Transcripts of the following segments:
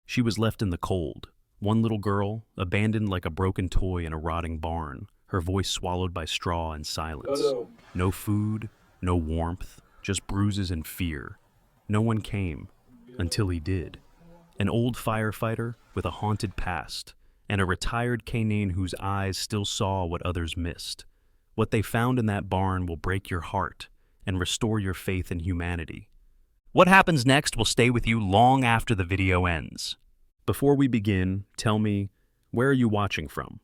She was left in the cold. One little girl, abandoned like a broken toy in a rotting barn, her voice swallowed by straw and silence. No food, no warmth, just bruises and fear. No one came, until he did. An old firefighter with a haunted past, and a retired canine whose eyes still saw what others missed. What they found in that barn will break your heart and restore your faith in humanity. What happens next will stay with you long after the video ends. Before we begin, tell me, where are you watching from?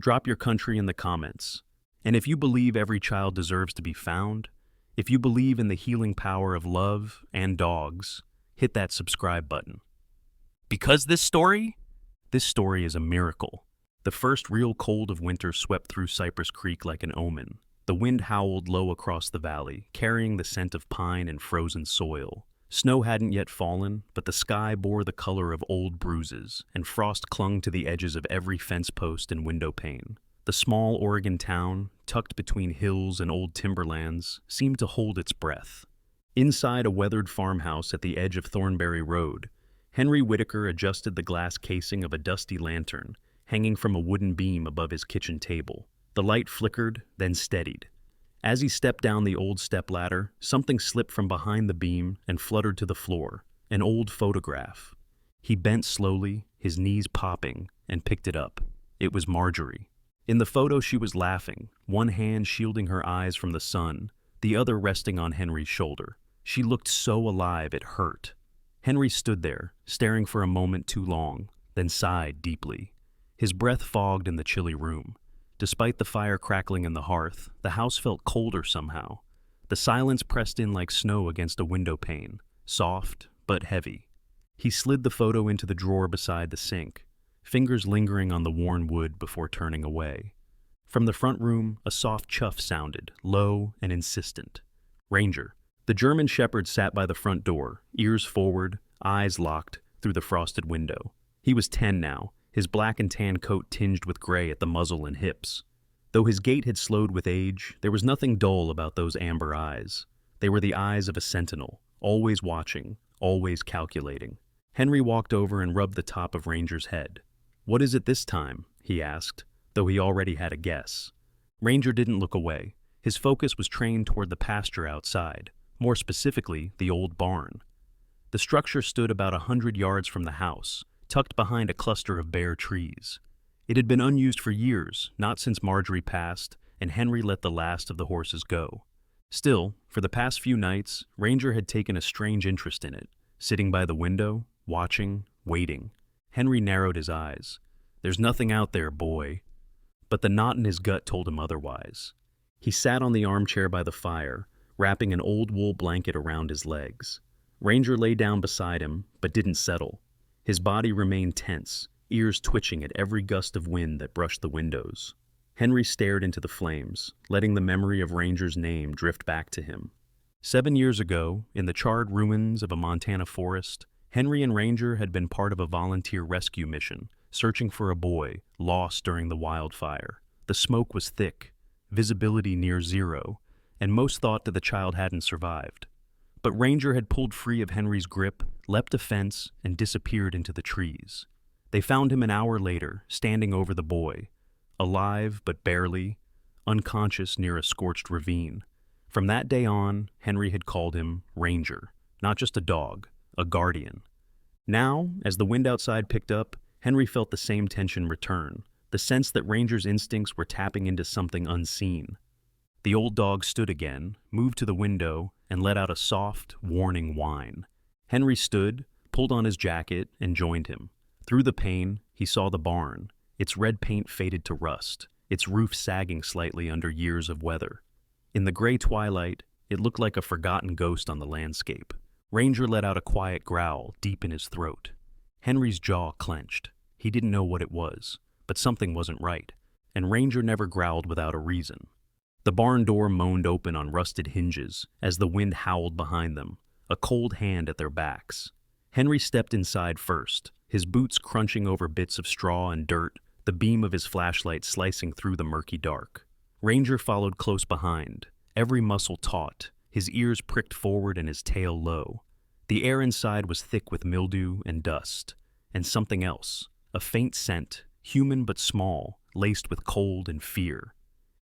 Drop your country in the comments. And if you believe every child deserves to be found, if you believe in the healing power of love and dogs, hit that subscribe button. Because this story is a miracle. The first real cold of winter swept through Cypress Creek like an omen. The wind howled low across the valley, carrying the scent of pine and frozen soil. Snow hadn't yet fallen, but the sky bore the color of old bruises, and frost clung to the edges of every fence post and window pane. The small Oregon town, tucked between hills and old timberlands, seemed to hold its breath. Inside a weathered farmhouse at the edge of Thornberry Road, Henry Whitaker adjusted the glass casing of a dusty lantern, hanging from a wooden beam above his kitchen table. The light flickered, then steadied. As he stepped down the old stepladder, something slipped from behind the beam and fluttered to the floor, an old photograph. He bent slowly, his knees popping, and picked it up. It was Marjorie. In the photo, she was laughing, one hand shielding her eyes from the sun, the other resting on Henry's shoulder. She looked so alive it hurt. Henry stood there, staring for a moment too long, then sighed deeply. His breath fogged in the chilly room. Despite the fire crackling in the hearth, the house felt colder somehow. The silence pressed in like snow against a window pane, soft but heavy. He slid the photo into the drawer beside the sink, fingers lingering on the worn wood before turning away. From the front room, a soft chuff sounded, low and insistent. Ranger. The German shepherd sat by the front door, ears forward, eyes locked, through the frosted window. He was 10 now, his black and tan coat tinged with gray at the muzzle and hips. Though his gait had slowed with age, there was nothing dull about those amber eyes. They were the eyes of a sentinel, always watching, always calculating. Henry walked over and rubbed the top of Ranger's head. "What is it this time?" he asked, though he already had a guess. Ranger didn't look away. His focus was trained toward the pasture outside, more specifically, the old barn. The structure stood about 100 yards from the house, tucked behind a cluster of bare trees. It had been unused for years, not since Marjorie passed, and Henry let the last of the horses go. Still, for the past few nights, Ranger had taken a strange interest in it, sitting by the window, watching, waiting. Henry narrowed his eyes. "There's nothing out there, boy." But the knot in his gut told him otherwise. He sat on the armchair by the fire, wrapping an old wool blanket around his legs. Ranger lay down beside him, but didn't settle. His body remained tense, ears twitching at every gust of wind that brushed the windows. Henry stared into the flames, letting the memory of Ranger's name drift back to him. 7 years ago, in the charred ruins of a Montana forest, Henry and Ranger had been part of a volunteer rescue mission, searching for a boy lost during the wildfire. The smoke was thick, visibility near zero, and most thought that the child hadn't survived. But Ranger had pulled free of Henry's grip, leapt a fence, and disappeared into the trees. They found him an hour later, standing over the boy, alive but barely, unconscious near a scorched ravine. From that day on, Henry had called him Ranger, not just a dog, a guardian. Now, as the wind outside picked up, Henry felt the same tension return, the sense that Ranger's instincts were tapping into something unseen. The old dog stood again, moved to the window, and let out a soft, warning whine. Henry stood, pulled on his jacket, and joined him. Through the pane, he saw the barn, its red paint faded to rust, its roof sagging slightly under years of weather. In the gray twilight, it looked like a forgotten ghost on the landscape. Ranger let out a quiet growl deep in his throat. Henry's jaw clenched. He didn't know what it was, but something wasn't right, and Ranger never growled without a reason. The barn door moaned open on rusted hinges as the wind howled behind them, a cold hand at their backs. Henry stepped inside first, his boots crunching over bits of straw and dirt, the beam of his flashlight slicing through the murky dark. Ranger followed close behind, every muscle taut, his ears pricked forward and his tail low. The air inside was thick with mildew and dust. and something else, a faint scent, human but small, laced with cold and fear.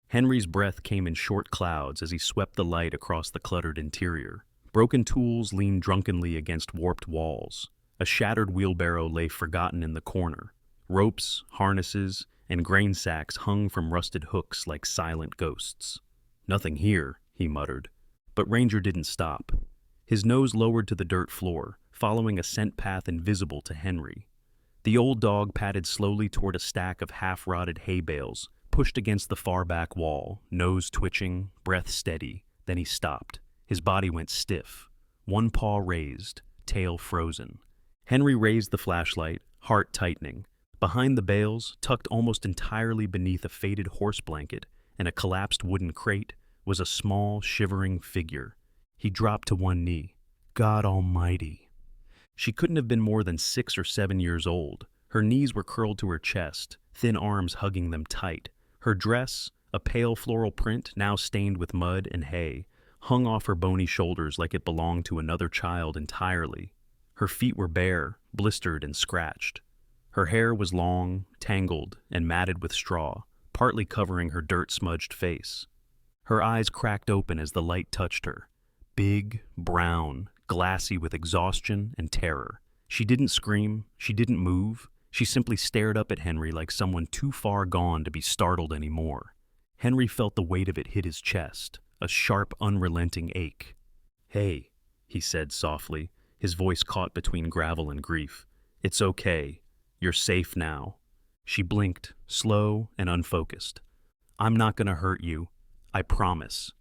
Henry's breath came in short clouds as he swept the light across the cluttered interior. Broken tools leaned drunkenly against warped walls. A shattered wheelbarrow lay forgotten in the corner. Ropes, harnesses, and grain sacks hung from rusted hooks like silent ghosts. "Nothing here," he muttered. But Ranger didn't stop. His nose lowered to the dirt floor, following a scent path invisible to Henry. The old dog padded slowly toward a stack of half-rotted hay bales, pushed against the far back wall, nose twitching, breath steady. Then he stopped. His body went stiff, one paw raised, tail frozen. Henry raised the flashlight, heart tightening. Behind the bales, tucked almost entirely beneath a faded horse blanket and a collapsed wooden crate, was a small, shivering figure. He dropped to one knee. God Almighty! She couldn't have been more than 6 or 7 years old. Her knees were curled to her chest, thin arms hugging them tight. Her dress, a pale floral print now stained with mud and hay, hung off her bony shoulders like it belonged to another child entirely. Her feet were bare, blistered and scratched. Her hair was long, tangled, and matted with straw, partly covering her dirt-smudged face. Her eyes cracked open as the light touched her. Big, brown, glassy with exhaustion and terror. She didn't scream, she didn't move. She simply stared up at Henry like someone too far gone to be startled anymore. Henry felt the weight of it hit his chest, a sharp, unrelenting ache. "Hey," he said softly, his voice caught between gravel and grief. "It's okay. You're safe now." She blinked, slow and unfocused. "I'm not gonna hurt you. I promise."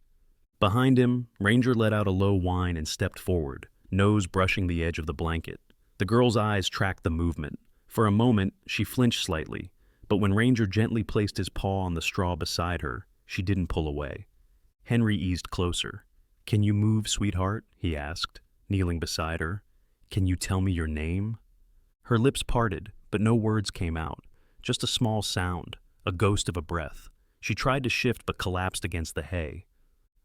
Behind him, Ranger let out a low whine and stepped forward, nose brushing the edge of the blanket. The girl's eyes tracked the movement. For a moment, she flinched slightly, but when Ranger gently placed his paw on the straw beside her, she didn't pull away. Henry eased closer. "Can you move, sweetheart?" he asked, kneeling beside her. "Can you tell me your name?" Her lips parted, but no words came out, just a small sound, a ghost of a breath. She tried to shift but collapsed against the hay.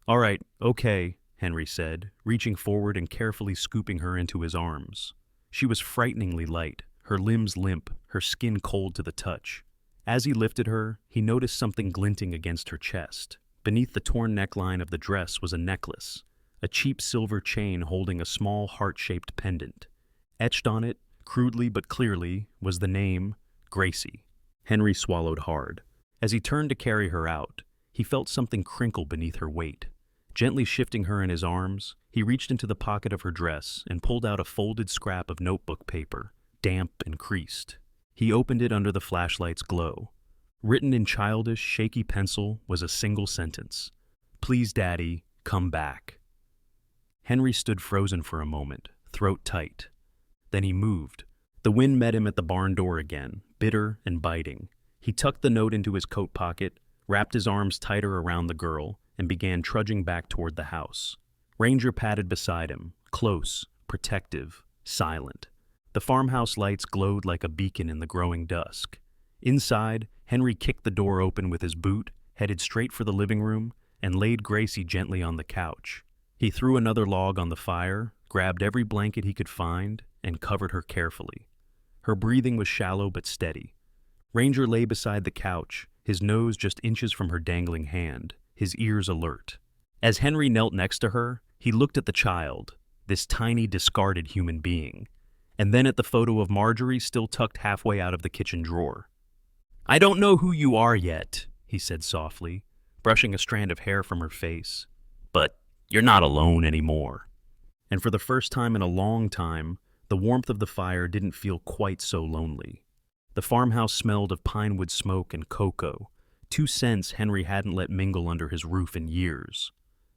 "All right, okay," Henry said, reaching forward and carefully scooping her into his arms. She was frighteningly light, her limbs limp, her skin cold to the touch. As he lifted her, he noticed something glinting against her chest. Beneath the torn neckline of the dress was a necklace, a cheap silver chain holding a small heart-shaped pendant. Etched on it, crudely but clearly, was the name Gracie. Henry swallowed hard. As he turned to carry her out, he felt something crinkle beneath her weight. Gently shifting her in his arms, he reached into the pocket of her dress and pulled out a folded scrap of notebook paper, damp and creased. He opened it under the flashlight's glow. Written in childish, shaky pencil was a single sentence. "Please, Daddy, come back." Henry stood frozen for a moment, throat tight. Then he moved. The wind met him at the barn door again, bitter and biting. He tucked the note into his coat pocket, wrapped his arms tighter around the girl, and began trudging back toward the house. Ranger padded beside him, close, protective, silent. The farmhouse lights glowed like a beacon in the growing dusk. Inside, Henry kicked the door open with his boot, headed straight for the living room, and laid Gracie gently on the couch. He threw another log on the fire, grabbed every blanket he could find, and covered her carefully. Her breathing was shallow but steady. Ranger lay beside the couch, his nose just inches from her dangling hand, his ears alert. As Henry knelt next to her, he looked at the child, this tiny, discarded human being, and then at the photo of Marjorie still tucked halfway out of the kitchen drawer. "I don't know who you are yet," he said softly, brushing a strand of hair from her face, "but you're not alone anymore." And for the first time in a long time, the warmth of the fire didn't feel quite so lonely. The farmhouse smelled of pine wood smoke and cocoa, 2 scents Henry hadn't let mingle under his roof in years.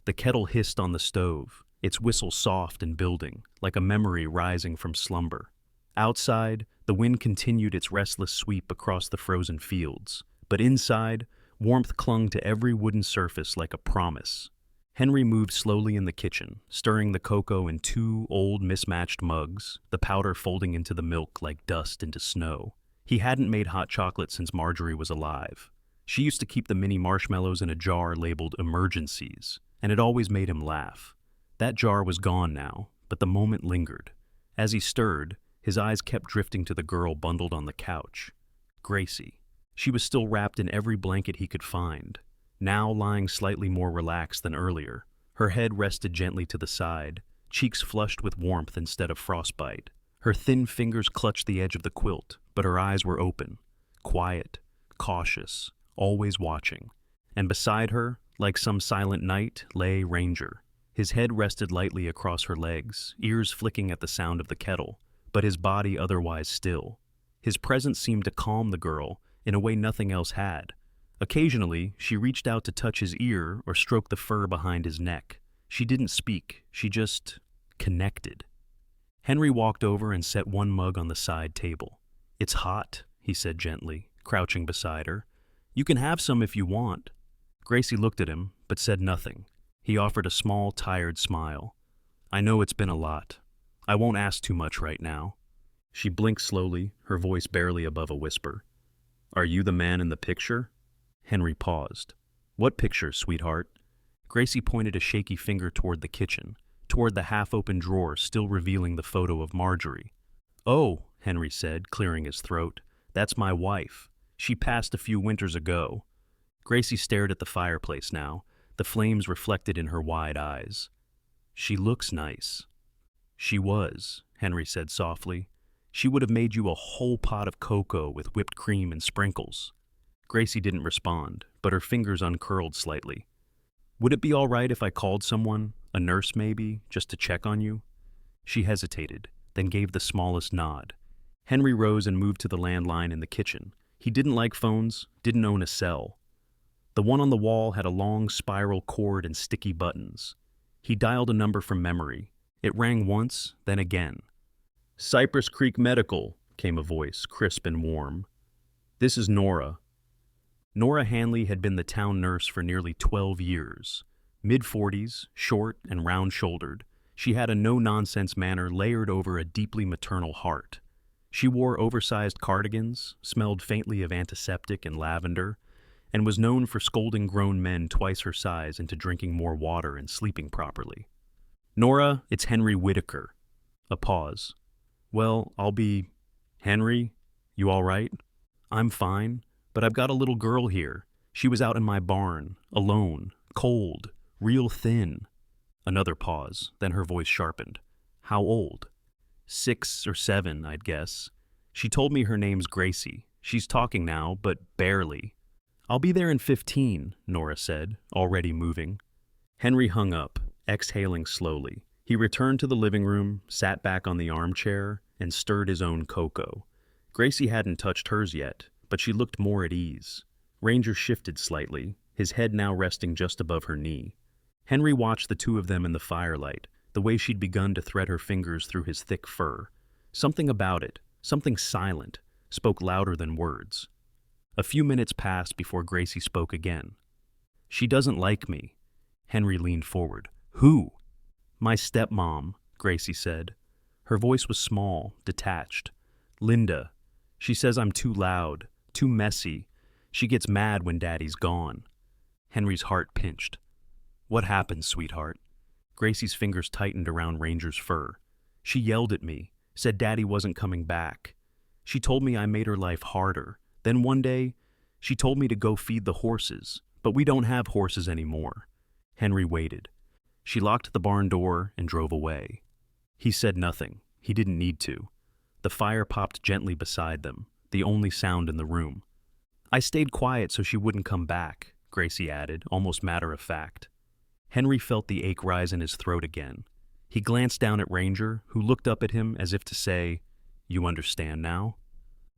The kettle hissed on the stove, its whistle soft and building, like a memory rising from slumber. Outside, the wind continued its restless sweep across the frozen fields, but inside, warmth clung to every wooden surface like a promise. Henry moved slowly in the kitchen, stirring the cocoa in 2 old mismatched mugs, the powder folding into the milk like dust into snow. He hadn't made hot chocolate since Marjorie was alive. She used to keep the mini marshmallows in a jar labeled emergencies, and it always made him laugh. That jar was gone now, but the moment lingered. As he stirred, His eyes kept drifting to the girl bundled on the couch. Gracie. She was still wrapped in every blanket he could find, now lying slightly more relaxed than earlier. Her head rested gently to the side, cheeks flushed with warmth instead of frostbite. Her thin fingers clutched the edge of the quilt, but her eyes were open, quiet, cautious, always watching. And beside her, like some silent knight, lay Ranger. His head rested lightly across her legs, ears flicking at the sound of the kettle, but his body otherwise still. His presence seemed to calm the girl in a way nothing else had. Occasionally, she reached out to touch his ear or stroke the fur behind his neck. She didn't speak, she just connected. Henry walked over and set one mug on the side table. "It's hot," he said gently, crouching beside her. "You can have some if you want." Gracie looked at him, but said nothing. He offered a small, tired smile. "I know it's been a lot. I won't ask too much right now." She blinked slowly, her voice barely above a whisper. "Are you the man in the picture?" Henry paused. "What picture, sweetheart?" Gracie pointed a shaky finger toward the kitchen, toward the half-open drawer still revealing the photo of Marjorie. "Oh," Henry said, clearing his throat, "that's my wife. She passed a few winters ago." Gracie stared at the fireplace now, the flames reflected in her wide eyes. "She looks nice." "She was," Henry said softly. "She would have made you a whole pot of cocoa with whipped cream and sprinkles." Gracie didn't respond, but her fingers uncurled slightly. "Would it be all right if I called someone, a nurse maybe, just to check on you?" She hesitated, then gave the smallest nod. Henry rose and moved to the landline in the kitchen. He didn't like phones, didn't own a cell. The one on the wall had a long spiral cord and sticky buttons. He dialed a number from memory. It rang once, then again. "Cypress Creek Medical," came a voice, crisp and warm. "This is Nora." Nora Hanley had been the town nurse for nearly 12 years. Mid-40s, short and round-shouldered, she had a no-nonsense manner layered over a deeply maternal heart. She wore oversized cardigans, smelled faintly of antiseptic and lavender, and was known for scolding grown men twice her size into drinking more water and sleeping properly. "Nora, it's Henry Whitaker." A pause. "Well, I'll be... Henry, you all right?" "I'm fine, but I've got a little girl here. She was out in my barn, alone, cold, real thin." Another pause, then her voice sharpened. "How old?" 6 or 7, I'd guess. She told me her name's Gracie. She's talking now, but barely." "I'll be there in 15, Nora said, already moving. Henry hung up, exhaling slowly. He returned to the living room, sat back on the armchair, and stirred his own cocoa. Gracie hadn't touched hers yet, but she looked more at ease. Ranger shifted slightly, his head now resting just above her knee. Henry watched the two of them in the firelight, the way she'd begun to thread her fingers through his thick fur. Something about it, something silent, spoke louder than words. A few minutes passed before Gracie spoke again. "She doesn't like me." Henry leaned forward. "Who?" "My stepmom," Gracie said. Her voice was small, detached. "Linda. She says I'm too loud, too messy. She gets mad when Daddy's gone." Henry's heart pinched. "What happened, sweetheart?" Gracie's fingers tightened around Ranger's fur. "She yelled at me, said Daddy wasn't coming back. She told me I made her life harder. Then one day, she told me to go feed the horses, but we don't have horses anymore." Henry waited. She locked the barn door and drove away. He said nothing. He didn't need to. The fire popped gently beside them, the only sound in the room. "I stayed quiet so she wouldn't come back," Gracie added, almost matter of fact. Henry felt the ache rise in his throat again. He glanced down at Ranger, who looked up at him as if to say, "You understand now?"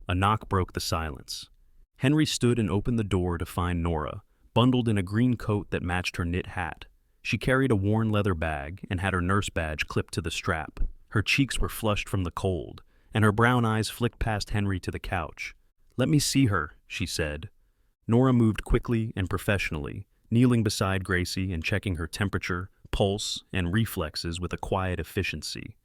A knock broke the silence. Henry stood and opened the door to find Nora, bundled in a green coat that matched her knit hat. She carried a worn leather bag and had her nurse badge clipped to the strap. Her cheeks were flushed from the cold, and her brown eyes flicked past Henry to the couch. "Let me see her," she said. Nora moved quickly and professionally, kneeling beside Gracie and checking her temperature, pulse, and reflexes with a quiet efficiency.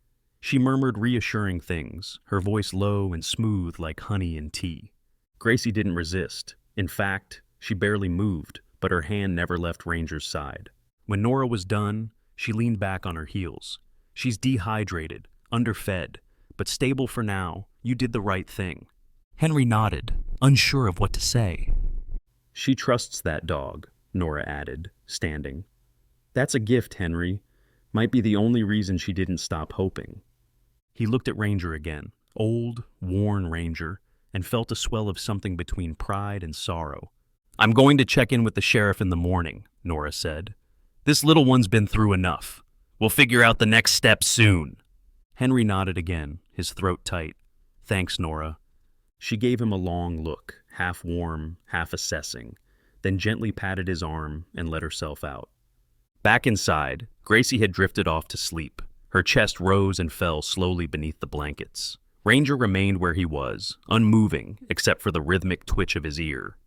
She murmured reassuring things, her voice low and smooth like honey in tea. Gracie didn't resist. In fact, she barely moved, but her hand never left Ranger's side. When Nora was done, she leaned back on her heels. "She's dehydrated, underfed, but stable for now. You did the right thing." Henry nodded, unsure of what to say. "She trusts that dog," Nora added, standing. "That's a gift, Henry. Might be the only reason she didn't stop hoping." He looked at Ranger again, old, worn Ranger, and felt a swell of something between pride and sorrow. "I'm going to check in with the sheriff in the morning," Nora said. "This little one's been through enough. We'll figure out the next step soon." Henry nodded again, his throat tight. "Thanks, Nora." She gave him a long look, half warm, half assessing, then gently patted his arm and let herself out. Back inside, Gracie had drifted off to sleep. Her chest rose and fell slowly beneath the blankets. Ranger remained where he was, unmoving except for the rhythmic twitch of his ear.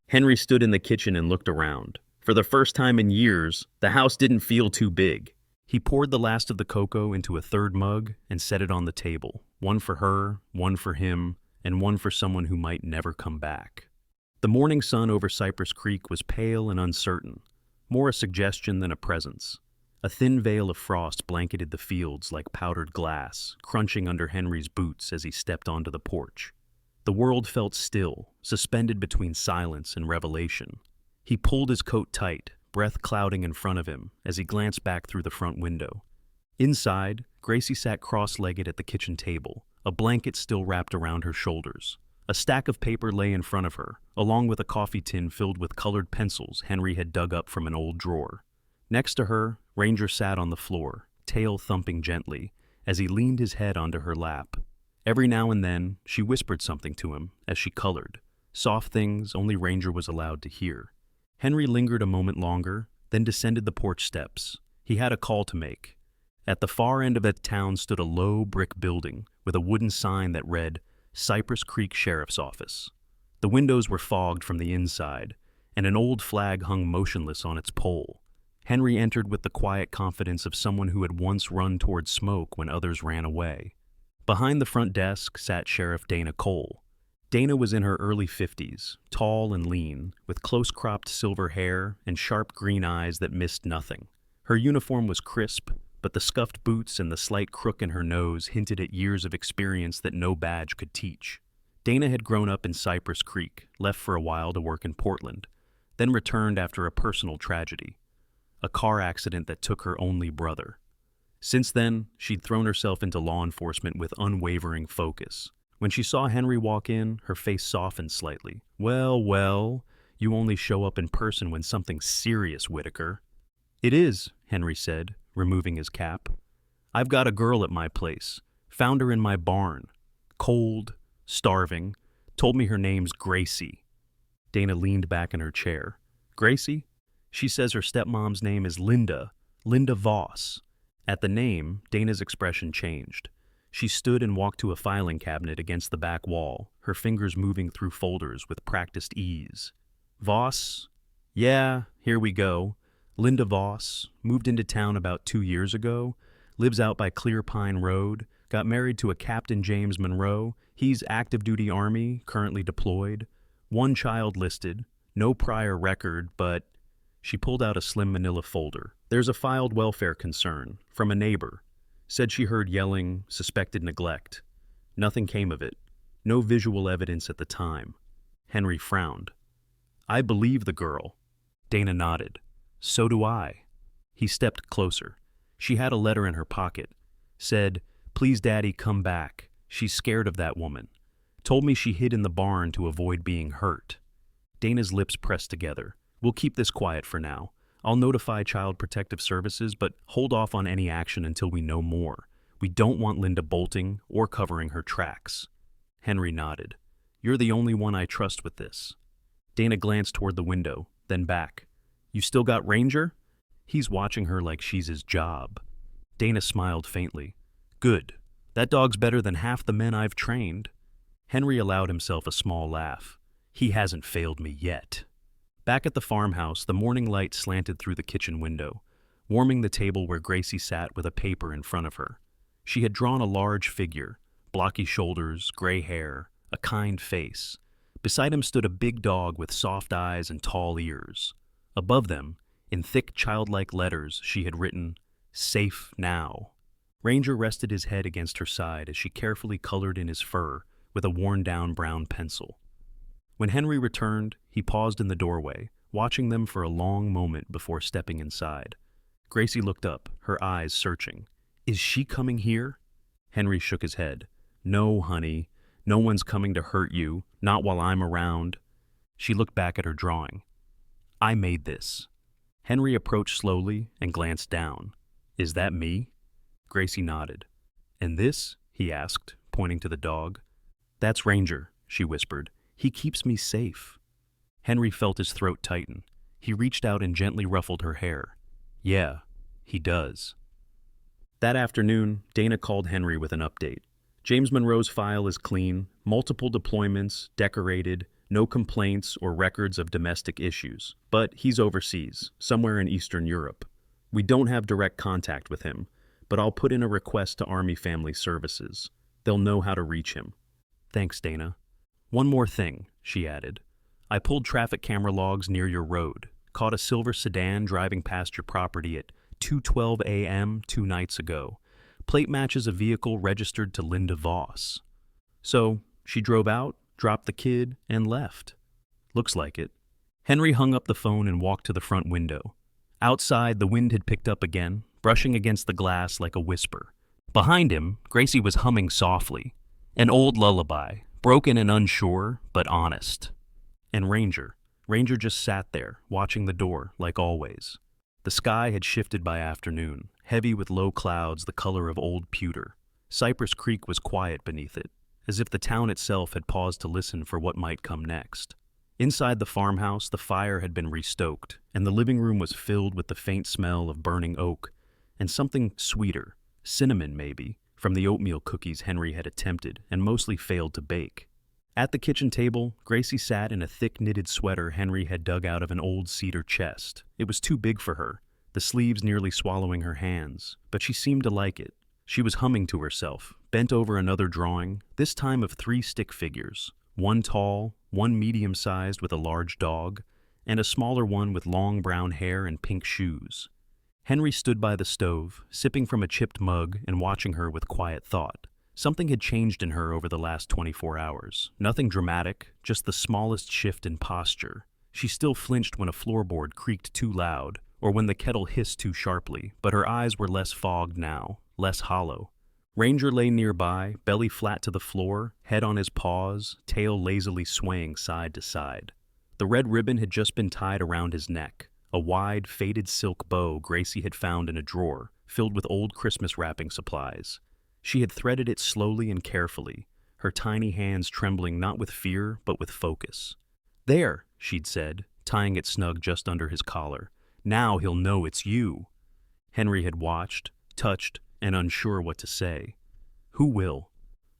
Henry stood in the kitchen and looked around. For the first time in years, the house didn't feel too big. He poured the last of the cocoa into a third mug and set it on the table, one for her, one for him, and one for someone who might never come back. The morning sun over Cypress Creek was pale and uncertain, more a suggestion than a presence. A thin veil of frost blanketed the fields like powdered glass, crunching under Henry's boots as he stepped onto the porch. The world felt still, suspended between silence and revelation. He pulled his coat tight, breath clouding in front of him as he glanced back through the front window. Inside, Gracie sat cross-legged at the kitchen table, a blanket still wrapped around her shoulders. A stack of paper lay in front of her, along with a coffee tin filled with colored pencils Henry had dug up from an old drawer. Next to her, Ranger sat on the floor, tail thumping gently, as he leaned his head onto her lap. Every now and then, she whispered something to him as she colored, soft things only Ranger was allowed to hear. Henry lingered a moment longer, then descended the porch steps. He had a call to make. At the far end of the town stood a low brick building with a wooden sign that read, Cypress Creek Sheriff's Office. The windows were fogged from the inside, and an old flag hung motionless on its pole. Henry entered with the quiet confidence of someone who had once run toward smoke when others ran away. Behind the front desk sat Sheriff Dana Cole. Dana was in her early 50s, tall and lean, with close-cropped silver hair and sharp green eyes that missed nothing. Her uniform was crisp, but the scuffed boots and the slight crook in her nose hinted at years of experience that no badge could teach. Dana had grown up in Cypress Creek, left for a while to work in Portland, then returned after a personal tragedy, a car accident that took her only brother. Since then, she'd thrown herself into law enforcement with unwavering focus. When she saw Henry walk in, her face softened slightly. Well, you only show up in person when something's serious, Whitaker." "It is," Henry said, removing his cap. "I've got a girl at my place. Found her in my barn. Cold, starving. Told me her name's Gracie." Dana leaned back in her chair. "Gracie? She says her stepmom's name is Linda Voss." At the name, Dana's expression changed. She stood and walked to a filing cabinet against the back wall, her fingers moving through folders with practiced ease. "Voss? Yeah, here we go. Linda Voss, moved into town about 2 years ago, lives out by Clear Pine Road, got married to a Captain James Monroe. He's active duty Army, currently deployed. 1 child listed, no prior record, but..." She pulled out a slim manila folder. "There's a filed welfare concern, from a neighbor. Said she heard yelling, suspected neglect. Nothing came of it. No visual evidence at the time." Henry frowned. "I believe the girl." Dana nodded. "So do I." He stepped closer. She had a letter in her pocket. Said, "Please, Daddy, come back. She's scared of that woman. Told me she hid in the barn to avoid being hurt." Dana's lips pressed together. "We'll keep this quiet for now. I'll notify Child Protective Services, but hold off on any action until we know more. We don't want Linda bolting or covering her tracks." Henry nodded. "You're the only one I trust with this." Dana glanced toward the window, then back. "You still got Ranger?" "He's watching her like she's his job." Dana smiled faintly. "Good. That dog's better than half the men I've trained." Henry allowed himself a small laugh. "He hasn't failed me yet." Back at the farmhouse, the morning light slanted through the kitchen window, warming the table where Gracie sat with a paper in front of her. She had drawn a large figure, blocky shoulders, gray hair, a kind face. Beside him stood a big dog with soft eyes and tall ears. Above them, in thick childlike letters, she had written, "Safe now." Ranger rested his head against her side as she carefully colored in his fur with a worn-down brown pencil. When Henry returned, he paused in the doorway, watching them for a long moment before stepping inside. Gracie looked up, her eyes searching. "Is she coming here?" Henry shook his head. "No, honey. No one's coming to hurt you, not while I'm around." She looked back at her drawing. "I made this." Henry approached slowly and glanced down. "Is that me?" Gracie nodded. "And this?" he asked, pointing to the dog. "That's Ranger," she whispered. "He keeps me safe." Henry felt his throat tighten. He reached out and gently ruffled her hair. "Yeah, he does." That afternoon, Dana called Henry with an update. James Monroe's file is clean, multiple deployments, decorated, no complaints or records of domestic issues. But he's overseas, somewhere in Eastern Europe. We don't have direct contact with him, but I'll put in a request to Army Family Services. They'll know how to reach him. "Thanks, Dana." "One more thing," she added. "I pulled traffic camera logs near your road, caught a silver sedan driving past your property at 2:12 a.m. 2 nights ago. Plate matches a vehicle registered to Linda Voss." "So, she drove out, dropped the kid, and left." "Looks like it." Henry hung up the phone and walked to the front window. Outside, the wind had picked up again, brushing against the glass like a whisper. Behind him, Gracie was humming softly. An old lullaby, broken and unsure, but honest. And Ranger just sat there, watching the door, like always. The sky had shifted by afternoon, heavy with low clouds the color of old pewter. Cypress Creek was quiet beneath it, as if the town itself had paused to listen for what might come next. Inside the farmhouse, the fire had been restoked, and the living room was filled with the faint smell of burning oak, and something sweeter, cinnamon maybe, from the oatmeal cookies Henry had attempted and mostly failed to bake. At the kitchen table, Gracie sat in a thick knitted sweater Henry had dug out of an old cedar chest. It was too big for her, the sleeves nearly swallowing her hands, but she seemed to like it. She was humming to herself, bent over another drawing, this time of 3 stick figures, one tall, one medium-sized with a large dog, and a smaller one with long brown hair and pink shoes. Henry stood by the stove, sipping from a chipped mug and watching her with quiet thought. Something had changed in her over the last 24 hours. Nothing dramatic, just the smallest shift in posture. She still flinched when a floorboard creaked too loud, or when the kettle hissed too sharply, but her eyes were less fogged now, less hollow. Ranger lay nearby, belly flat to the floor, head on his paws, tail lazily swaying side to side. The red ribbon had just been tied around his neck, a wide, faded silk bow Gracie had found in a drawer, filled with old Christmas wrapping supplies. She had threaded it slowly and carefully, her tiny hands trembling not with fear, but with focus. "There," she'd said, tying it snug just under his collar. "Now he'll know it's you." Henry had watched, touched, and unsure what to say. "Who will?"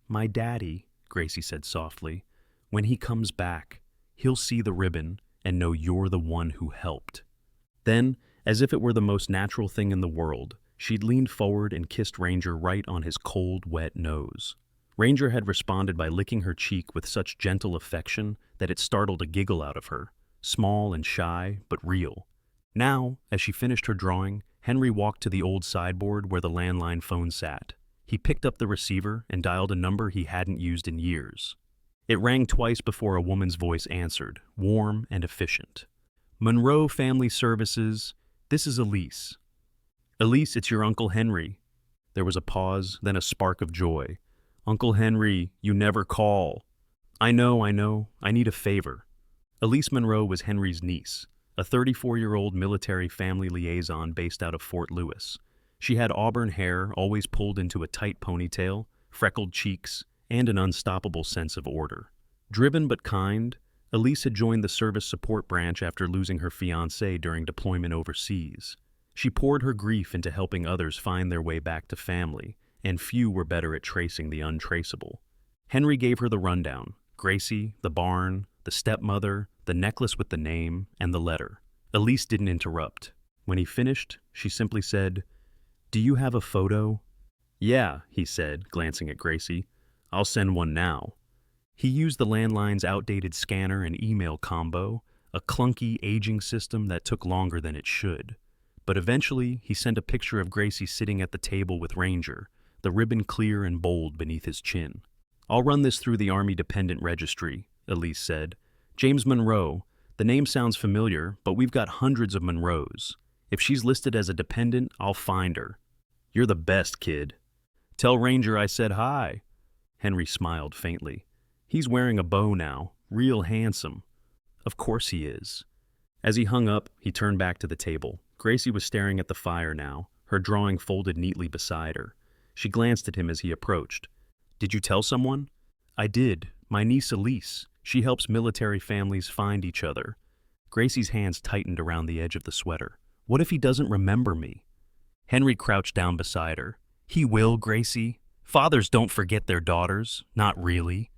"My daddy," Gracie said softly. "When he comes back, he'll see the ribbon and know you're the one who helped." Then, as if it were the most natural thing in the world, she'd leaned forward and kissed Ranger right on his cold, wet nose. Ranger had responded by licking her cheek with such gentle affection that it startled a giggle out of her, small and shy, but real. Now, as she finished her drawing, Henry walked to the old sideboard where the landline phone sat. He picked up the receiver and dialed a number he hadn't used in years. It rang twice before a woman's voice answered, warm and efficient. "Monroe Family Services, this is Elise." "Elise, it's your Uncle Henry." There was a pause, then a spark of joy. "Uncle Henry, you never call." I know. I need a favor." Elise Monroe was Henry's niece, a 34-year-old military family liaison based out of Fort Lewis. She had auburn hair always pulled into a tight ponytail, freckled cheeks, and an unstoppable sense of order. Driven but kind, Elise had joined the service support branch after losing her fiancé during deployment overseas. She poured her grief into helping others find their way back to family, and few were better at tracing the untraceable. Henry gave her the rundown: Gracie, the barn, the stepmother, the necklace with the name, and the letter. Elise didn't interrupt. When he finished, she simply said, "Do you have a photo?" "Yeah," he said, glancing at Gracie. "I'll send one now." He used the landline's outdated scanner and email combo, a clunky, aging system that took longer than it should. But eventually, he sent a picture of Gracie sitting at the table with Ranger, the ribbon clear and bold beneath his chin. "I'll run this through the Army Dependent Registry," Elise said. "James Monroe, the name sounds familiar, but we've got hundreds of Monroes. If she's listed as a dependent, I'll find her." "You're the best, kid." "Tell Ranger I said hi." Henry smiled faintly. "He's wearing a bow now, real handsome." "Of course he is." As he hung up, he turned back to the table. Gracie was staring at the fire now, her drawing folded neatly beside her. She glanced at him as he approached. "Did you tell someone?" "I did. My niece Elise. She helps military families find each other." Gracie's hands tightened around the edge of the sweater. "What if he doesn't remember me?" Henry crouched down beside her. "He will, Gracie. Fathers don't forget their daughters. Not really."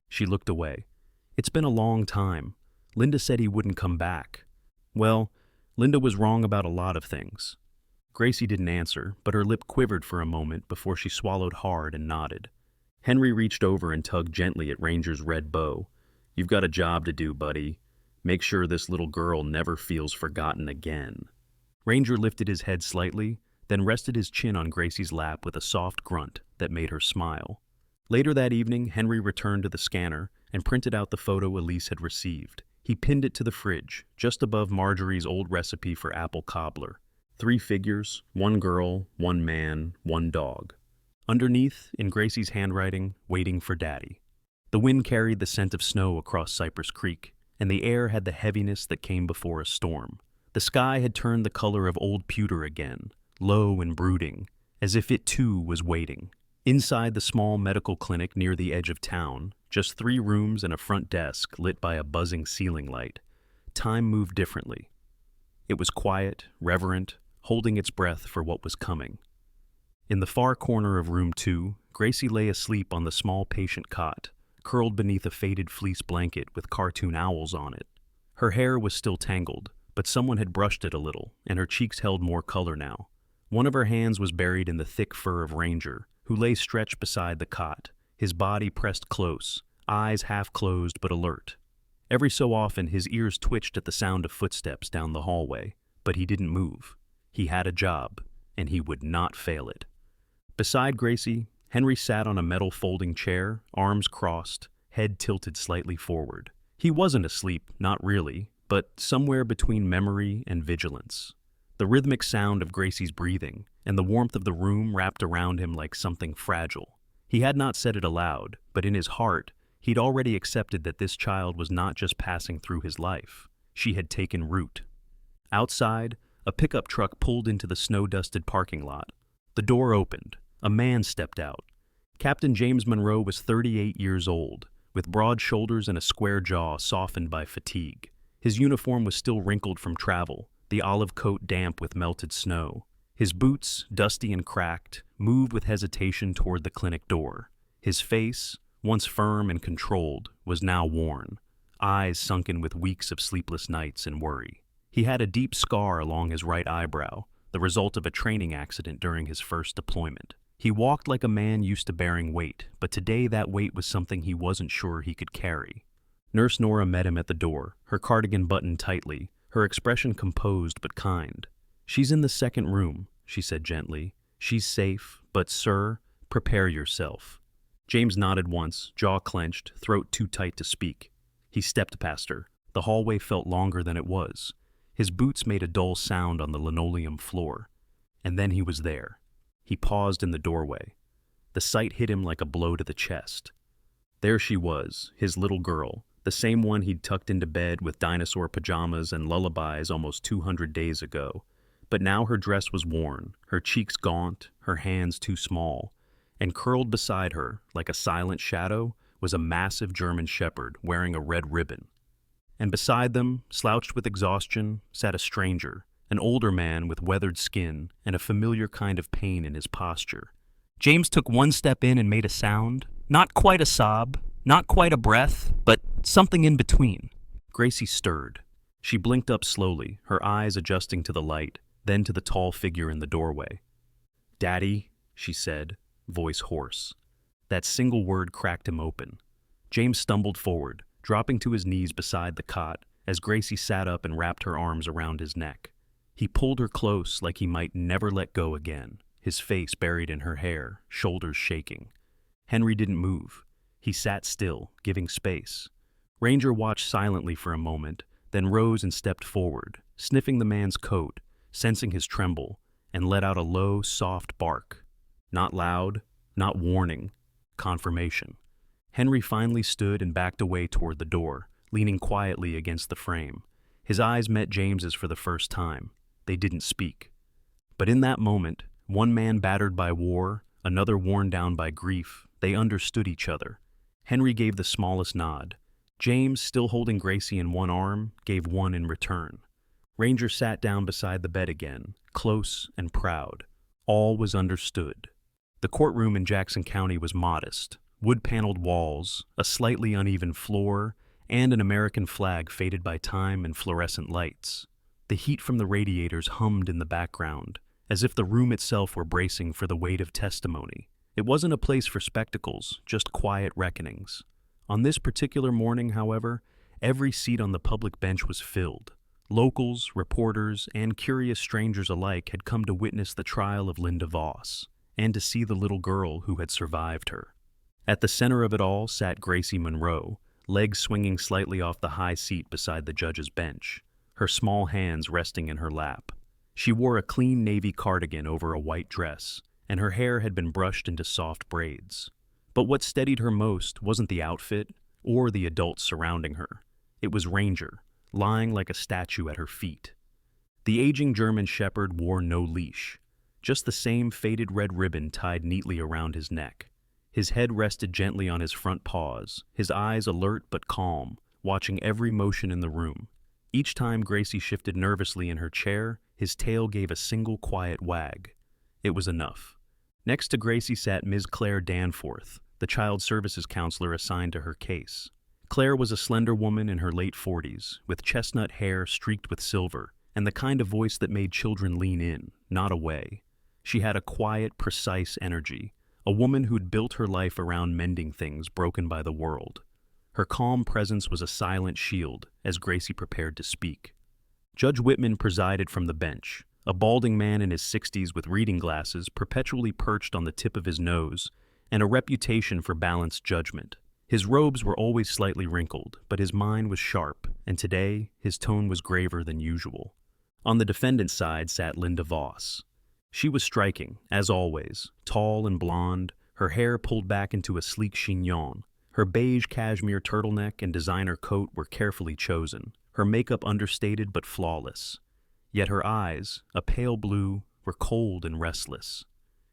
She looked away. "It's been a long time. Linda said he wouldn't come back." "Well, Linda was wrong about a lot of things." Gracie didn't answer, but her lip quivered for a moment before she swallowed hard and nodded. Henry reached over and tugged gently at Ranger's red bow. "You've got a job to do, buddy. Make sure this little girl never feels forgotten again." Ranger lifted his head slightly, then rested his chin on Gracie's lap with a soft grunt that made her smile. Later that evening, Henry returned to the scanner and printed out the photo Elise had received. He pinned it to the fridge, just above Marjorie's old recipe for apple cobbler. 3 figures, 1 girl, 1 man, 1 dog. Underneath, in Gracie's handwriting, "Waiting for Daddy." The wind carried the scent of snow across Cypress Creek, and the air had the heaviness that came before a storm. The sky had turned the color of old pewter again, low and brooding, as if it too was waiting. Inside the small medical clinic near the edge of town, just 3 rooms and a front desk lit by a buzzing ceiling light, time moved differently. It was quiet, reverent, holding its breath for what was coming. In the far corner of room 2, Gracie lay asleep on the small patient cot, curled beneath a faded fleece blanket with cartoon owls on it. Her hair was still tangled, but someone had brushed it a little, and her cheeks held more color now. One of her hands was buried in the thick fur of Ranger, who lay stretched beside the cot, his body pressed close, eyes half closed but alert. Every so often his ears twitched at the sound of footsteps down the hallway, but he didn't move. He had a job, and he would not fail it. Beside Gracie, Henry sat on a metal folding chair, arms crossed, head tilted slightly forward. He wasn't asleep, not really, but somewhere between memory and vigilance. The rhythmic sound of Gracie's breathing and the warmth of the room wrapped around him like something fragile. He had not said it aloud, but in his heart, he'd already accepted that this child was not just passing through his life. She had taken root. Outside, a pickup truck pulled into the snow-dusted parking lot. The door opened. A man stepped out. Captain James Monroe was 38 years old, with broad shoulders and a square jaw softened by fatigue. His uniform was still wrinkled from travel, the olive coat damp with melted snow. His boots, dusty and cracked, moved with hesitation toward the clinic door. His face, once firm and controlled, was now worn, eyes sunken with weeks of sleepless nights and worry. He had a deep scar along his right eyebrow, the result of a training accident during his first deployment. He walked like a man used to bearing weight, but today that weight was something he wasn't sure he could carry. Nurse Nora met him at the door, her cardigan buttoned tightly, her expression composed but kind. "She's in the second room," she said gently. "She's safe, but sir, prepare yourself." James nodded once, jaw clenched, throat too tight to speak. He stepped past her. The hallway felt longer than it was. His boots made a dull sound on the linoleum floor. And then he was there. He paused in the doorway. The sight hit him like a blow to the chest. There she was, his little girl, the same one he'd tucked into bed with dinosaur pajamas and lullabies almost 200 days ago. But now her dress was worn, her cheeks gaunt, her hands too small, and curled beside her, like a silent shadow, was a massive German shepherd wearing a red ribbon. And beside them, slouched with exhaustion, sat a stranger, an older man with weathered skin and a familiar kind of pain in his posture. James took one step in and made a sound, not quite a sob, not quite a breath, but something in between. Gracie stirred. She blinked up slowly, her eyes adjusting to the light, then to the tall figure in the doorway. "Daddy," she said, voice hoarse. That single word cracked him open. James stumbled forward, dropping to his knees beside the cot, as Gracie sat up and wrapped her arms around his neck. He pulled her close like he might never let go again, his face buried in her hair, shoulders shaking. Henry didn't move. He sat still, giving space. Ranger watched silently for a moment, then rose and stepped forward, sniffing the man's coat, sensing his tremble, and let out a low, soft bark. Not loud, not warning, confirmation. Henry finally stood and backed away toward the door, leaning quietly against the frame. His eyes met James's for the first time. They didn't speak. But in that moment, one man battered by war, another worn down by grief, they understood each other. Henry gave the smallest nod. James, still holding Gracie in one arm, gave one in return. Ranger sat down beside the bed again, close and proud. All was understood. The courtroom in Jackson County was modest. Wood-paneled walls, a slightly uneven floor, and an American flag faded by time and fluorescent lights. The heat from the radiators hummed in the background, as if the room itself were bracing for the weight of testimony. It wasn't a place for spectacles, just quiet reckonings. On this particular morning, however, every seat on the public bench was filled. Locals, reporters, and curious strangers alike had come to witness the trial of Linda Voss, and to see the little girl who had survived her. At the center of it all sat Gracie Monroe, legs swinging slightly off the high seat beside the judge's bench, her small hands resting in her lap. She wore a clean navy cardigan over a white dress, and her hair had been brushed into soft braids. But what steadied her most wasn't the outfit or the adults surrounding her. It was Ranger, lying like a statue at her feet. The aging German shepherd wore no leash, just the same faded red ribbon tied neatly around his neck. His head rested gently on his front paws, his eyes alert but calm, watching every motion in the room. Each time Gracie shifted nervously in her chair, his tail gave a single quiet wag. It was enough. Next to Gracie sat Ms. Claire Danforth, the child services counselor assigned to her case. Claire was a slender woman in her late 40s, with chestnut hair streaked with silver, and the kind of voice that made children lean in, not away. She had a quiet, precise energy, a woman who'd built her life around mending things broken by the world. Her calm presence was a silent shield as Gracie prepared to speak. Judge Whitman presided from the bench, a balding man in his 60s with reading glasses perpetually perched on the tip of his nose, and a reputation for balanced judgment. His robes were always slightly wrinkled, but his mind was sharp, and today his tone was graver than usual. On the defendant's side sat Linda Voss. She was striking, as always, tall and blonde, her hair pulled back into a sleek chignon. Her beige cashmere turtleneck and designer coat were carefully chosen, her makeup understated but flawless. Yet her eyes, a pale blue, were cold and restless.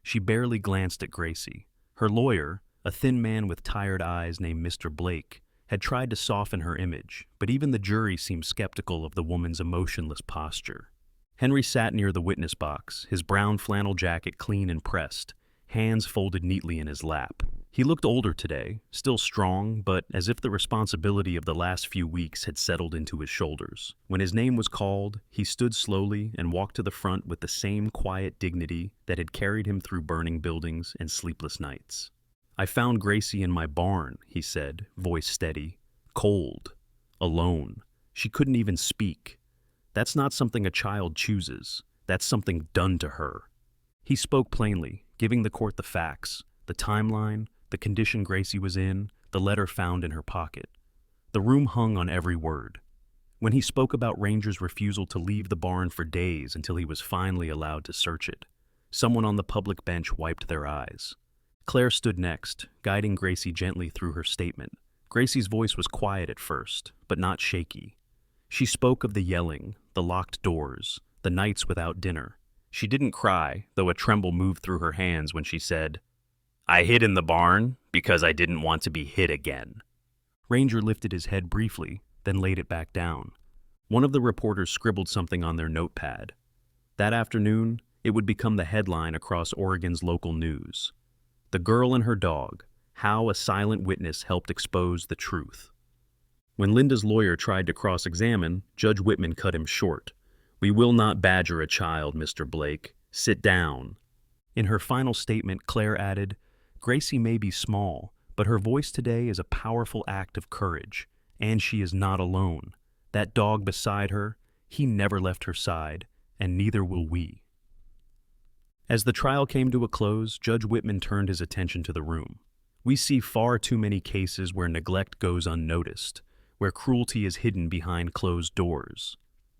She barely glanced at Gracie. Her lawyer, a thin man with tired eyes named Mr. Blake, had tried to soften her image, but even the jury seemed skeptical of the woman's emotionless posture. Henry sat near the witness box, his brown flannel jacket clean and pressed, hands folded neatly in his lap. He looked older today, still strong, but as if the responsibility of the last few weeks had settled into his shoulders. When his name was called, he stood slowly and walked to the front with the same quiet dignity that had carried him through burning buildings and sleepless nights. "I found Gracie in my barn," he said, voice steady, "cold, alone. She couldn't even speak. That's not something a child chooses. That's something done to her." He spoke plainly, giving the court the facts, the timeline, the condition Gracie was in, the letter found in her pocket. The room hung on every word. When he spoke about Ranger's refusal to leave the barn for days until he was finally allowed to search it, someone on the public bench wiped their eyes. Claire stood next, guiding Gracie gently through her statement. Gracie's voice was quiet at first, but not shaky. She spoke of the yelling, the locked doors, the nights without dinner. She didn't cry, though a tremble moved through her hands when she said, "I hid in the barn because I didn't want to be hit again." Ranger lifted his head briefly, then laid it back down. One of the reporters scribbled something on their notepad. That afternoon, it would become the headline across Oregon's local news. "The Girl and Her Dog, How a Silent Witness Helped Expose the Truth." When Linda's lawyer tried to cross-examine, Judge Whitman cut him short. "We will not badger a child, Mr. Blake. Sit down." In her final statement, Claire added, "Gracie may be small, but her voice today is a powerful act of courage, and she is not alone. That dog beside her, he never left her side, and neither will we. As the trial came to a close, Judge Whitman turned his attention to the room. We see far too many cases where neglect goes unnoticed, where cruelty is hidden behind closed doors.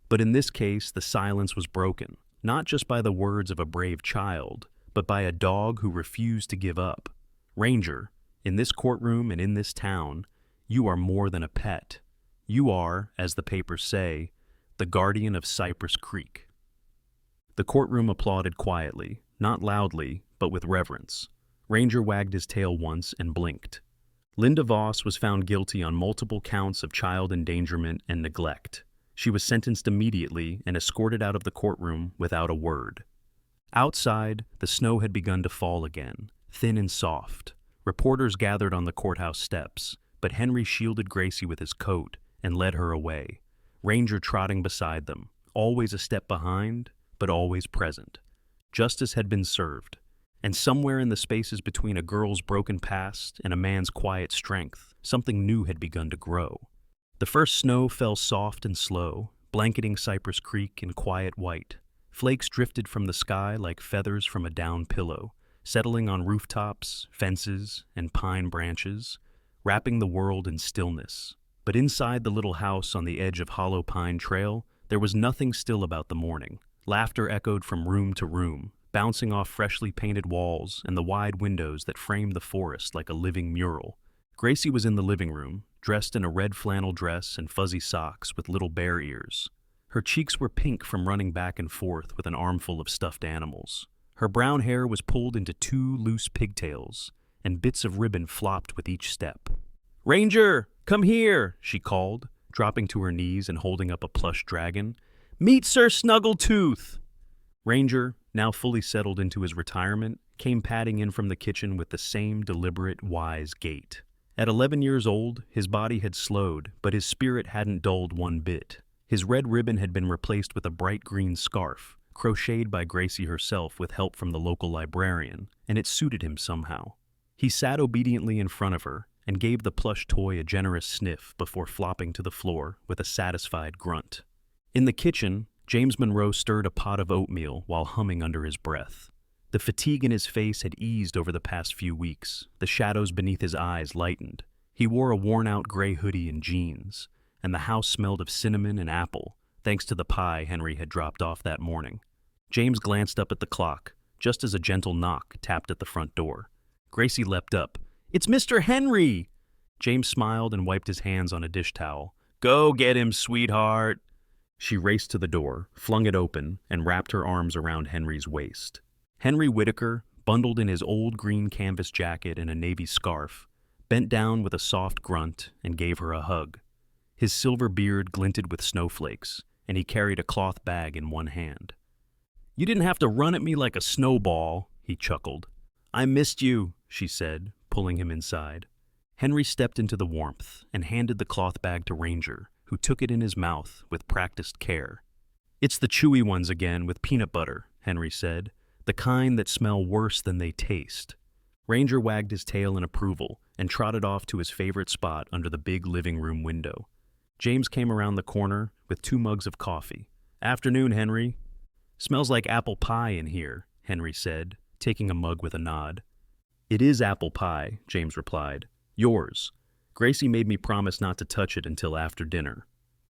But in this case, the silence was broken, not just by the words of a brave child, but by a dog who refused to give up. Ranger, in this courtroom and in this town, you are more than a pet. You are, as the papers say, the guardian of Cypress Creek. The courtroom applauded quietly, not loudly, but with reverence. Ranger wagged his tail once and blinked. Linda Voss was found guilty on multiple counts of child endangerment and neglect. She was sentenced immediately and escorted out of the courtroom without a word. Outside, the snow had begun to fall again, thin and soft. Reporters gathered on the courthouse steps, but Henry shielded Gracie with his coat and led her away, Ranger trotting beside them, always a step behind, but always present. Justice had been served, and somewhere in the spaces between a girl's broken past and a man's quiet strength, something new had begun to grow. The first snow fell soft and slow, blanketing Cypress Creek in quiet white. Flakes drifted from the sky like feathers from a down pillow, settling on rooftops, fences, and pine branches, wrapping the world in stillness. But inside the little house on the edge of Hollow Pine Trail, there was nothing still about the morning. Laughter echoed from room to room, bouncing off freshly painted walls and the wide windows that framed the forest like a living mural. Gracie was in the living room, dressed in a red flannel dress and fuzzy socks with little bear ears. Her cheeks were pink from running back and forth with an armful of stuffed animals. Her brown hair was pulled into 2 loose pigtails, and bits of ribbon flopped with each step. "Ranger, come here," she called, dropping to her knees and holding up a plush dragon. "Meet Sir Snuggletooth." Ranger, now fully settled into his retirement, came padding in from the kitchen with the same deliberate, wise gait. At 11 years old, his body had slowed, but his spirit hadn't dulled one bit. His red ribbon had been replaced with a bright green scarf, crocheted by Gracie herself with help from the local librarian, and it suited him somehow. He sat obediently in front of her and gave the plush toy a generous sniff before flopping to the floor with a satisfied grunt. In the kitchen, James Monroe stirred a pot of oatmeal while humming under his breath. The fatigue in his face had eased over the past few weeks. The shadows beneath his eyes lightened. He wore a worn-out gray hoodie and jeans, and the house smelled of cinnamon and apple, thanks to the pie Henry had dropped off that morning. James glanced up at the clock, just as a gentle knock tapped at the front door. Gracie leapt up. "It's Mr. Henry!" James smiled and wiped his hands on a dish towel. "Go get him, sweetheart!" She raced to the door, flung it open, and wrapped her arms around Henry's waist. Henry Whitaker, bundled in his old green canvas jacket and a navy scarf, bent down with a soft grunt and gave her a hug. His silver beard glinted with snowflakes, and he carried a cloth bag in one hand. "You didn't have to run at me like a snowball," he chuckled. "I missed you," she said, pulling him inside. Henry stepped into the warmth and handed the cloth bag to Ranger, who took it in his mouth with practiced care. "It's the chewy ones again with peanut butter," Henry said, "the kind that smell worse than they taste." Ranger wagged his tail in approval and trotted off to his favorite spot under the big living room window. James came around the corner with 2 mugs of coffee. "Afternoon, Henry." "Smells like apple pie in here," Henry said, taking a mug with a nod. "It is apple pie," James replied. "Yours. Gracie made me promise not to touch it until after dinner."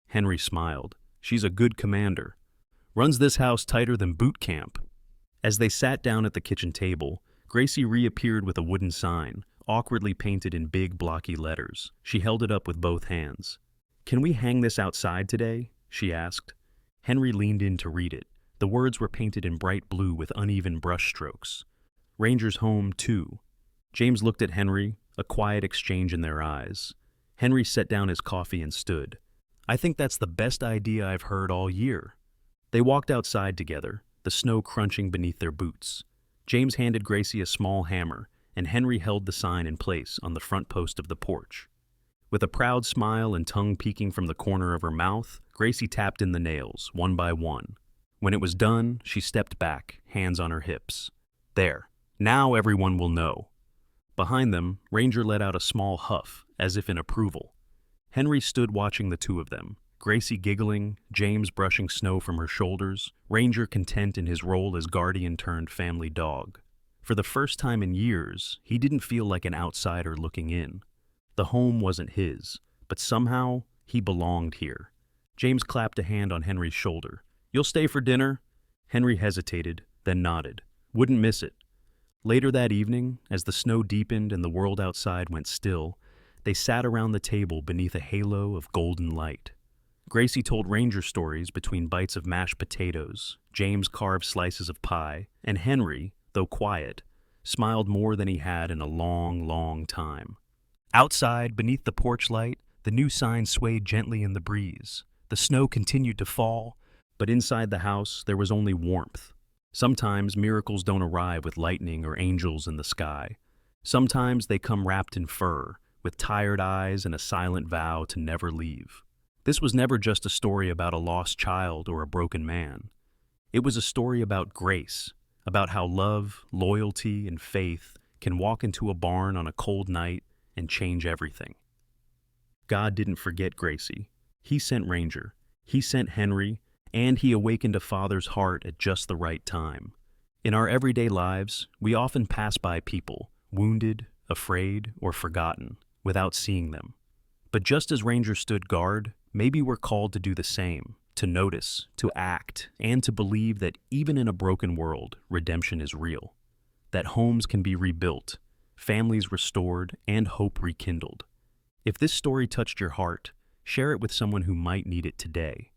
Henry smiled. "She's a good commander. Runs this house tighter than boot camp." As they sat down at the kitchen table, Gracie reappeared with a wooden sign, awkwardly painted in big, blocky letters. She held it up with both hands. "Can we hang this outside today?" she asked. Henry leaned in to read it. The words were painted in bright blue with uneven brush strokes. "Ranger's home, too." James looked at Henry, a quiet exchange in their eyes. Henry set down his coffee and stood. "I think that's the best idea I've heard all year." They walked outside together, the snow crunching beneath their boots. James handed Gracie a small hammer, and Henry held the sign in place on the front post of the porch. With a proud smile and tongue peeking from the corner of her mouth, Gracie tapped in the nails, one by one. When it was done, she stepped back, hands on her hips. "There. Now everyone will know." Behind them, Ranger let out a small huff, as if in approval. Henry stood watching the two of them. Gracie giggling, James brushing snow from her shoulders, Ranger content in his role as guardian turned family dog. For the first time in years, he didn't feel like an outsider looking in. The home wasn't his, but somehow he belonged here. James clapped a hand on Henry's shoulder. "You'll stay for dinner?" Henry hesitated, then nodded. Wouldn't miss it. Later that evening, as the snow deepened and the world outside went still, they sat around the table beneath a halo of golden light. Gracie told Ranger stories between bites of mashed potatoes, James carved slices of pie, and Henry, though quiet, smiled more than he had in a long, long time. Outside, beneath the porch light, the new sign swayed gently in the breeze. The snow continued to fall, but inside the house there was only warmth. Sometimes miracles don't arrive with lightning or angels in the sky. Sometimes they come wrapped in fur, with tired eyes and a silent vow to never leave. This was never just a story about a lost child or a broken man. It was a story about grace, about how love, loyalty, and faith can walk into a barn on a cold night and change everything. God didn't forget Gracie. He sent Ranger. He sent Henry, and he awakened a father's heart at just the right time. In our everyday lives, we often pass by people, wounded, afraid, or forgotten, without seeing them. But just as Ranger stood guard, maybe we're called to do the same, to notice, to act, and to believe that even in a broken world, redemption is real. That homes can be rebuilt, families restored, and hope rekindled. If this story touched your heart, share it with someone who might need it today.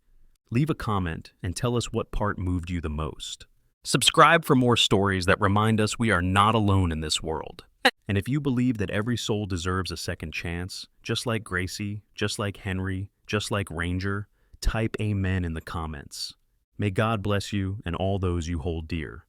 Leave a comment and tell us what part moved you the most. Subscribe for more stories that remind us we are not alone in this world. And if you believe that every soul deserves a second chance, just like Gracie, just like Henry, just like Ranger, type amen in the comments. May God bless you and all those you hold dear.